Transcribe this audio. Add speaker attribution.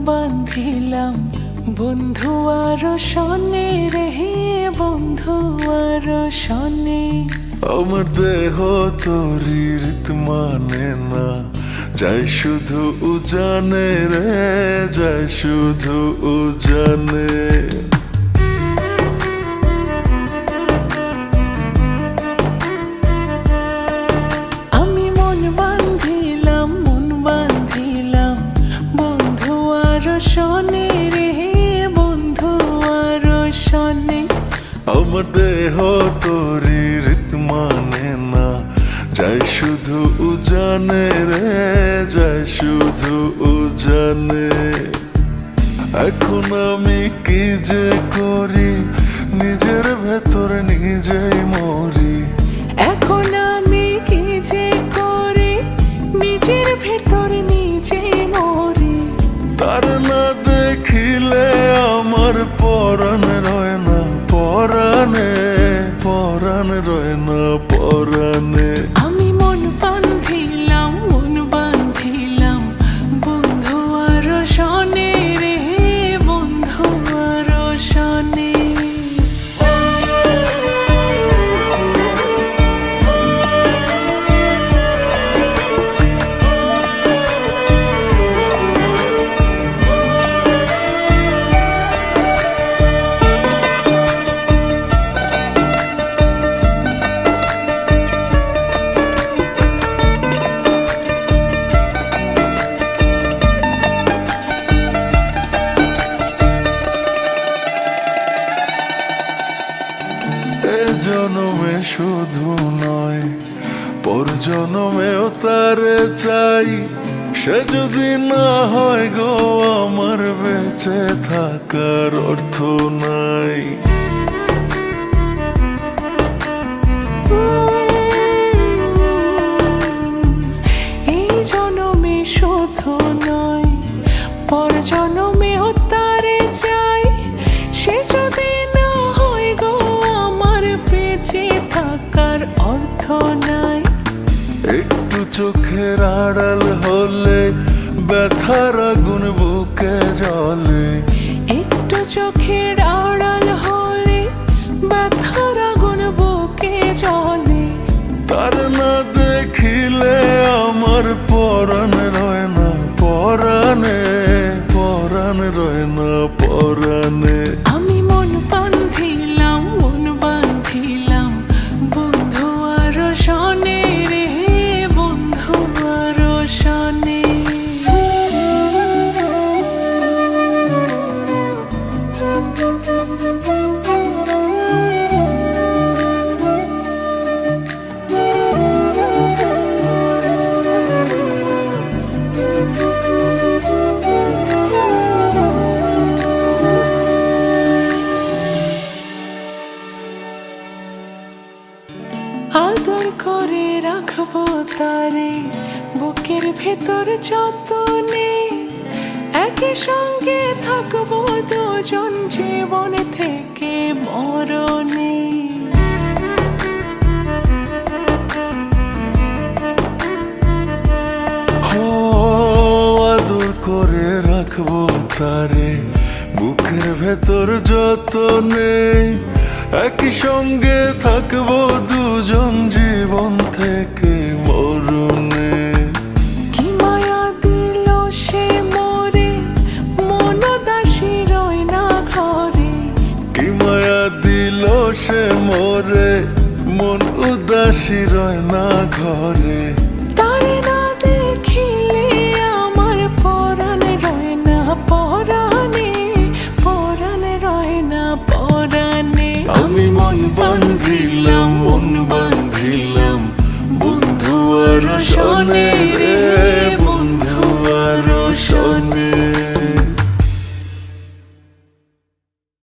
Speaker 1: বান্ধিলাম বন্ধু আর শনে রে, বন্ধু আর শনে।
Speaker 2: আমার দেহ তোরি রীত মানে না, যাই শুধু উজানে রে, যাই শুধু উজানে।
Speaker 1: আমি মন বান্ধিলাম বন্ধু আর শনে রে, বন্ধু আর শনে।
Speaker 2: আমার দেহ তোরি রীত মানে না, যাই শুধু উজানে রে, যাই শুধু উজানে। এখন আমি কি যে করি, নিজের ভেতর নিজেই মরি।
Speaker 1: এখন আমি কি যে করি, নিজের ভেতর নিজেই মরি।
Speaker 2: তার না দেখিলে আমার পরাণ রয় না পরাণে, পরাণ রয় না পরাণে।
Speaker 1: আমি মন বান্ধিলাম বন্ধু আর শনে রে, বন্ধু আর শনে।
Speaker 2: এ জনমে শুধু নয়, পর জনমেও তারে চাই। সে যদি না হয় গো, আমার বেঁচে থাকার অর্থ নাই।
Speaker 1: এই জনমে শুধু নয়, পর জনমেও তারে চাই। সে যদি না হয় গো, আমার বেঁচে থাকার অর্থ নাই।
Speaker 2: একটু চোখের আড়াল হলে ব্যথার আগুন বুকে জ্বলে।
Speaker 1: একটু চোখের আড়াল হলে ব্যথার আগুন বুকে জ্বলে।
Speaker 2: তার না দেখিলে আমার পরাণ রয় না পরাণে, পরাণ রয় না পরাণে।
Speaker 1: আমি মন বান্ধিলাম বন্ধু আর শনে রে, বন্ধু আর শনে। আদর করে রাখবো তারে বুকের ভেতর যতনে। একই সঙ্গে থাকবো দুজন জীবন থেকে মরণে।
Speaker 2: আদর করে রাখবো তারে বুকের ভেতর যতনে। একই সঙ্গে থাকবো দুজন জীবন থেকে মরণে।
Speaker 1: কি মায়া দিল সে মোরে, মন উদাসী রয় না ঘরে।
Speaker 2: কি মায়া দিল সে মোরে, মন উদাসী রয় না ঘরে।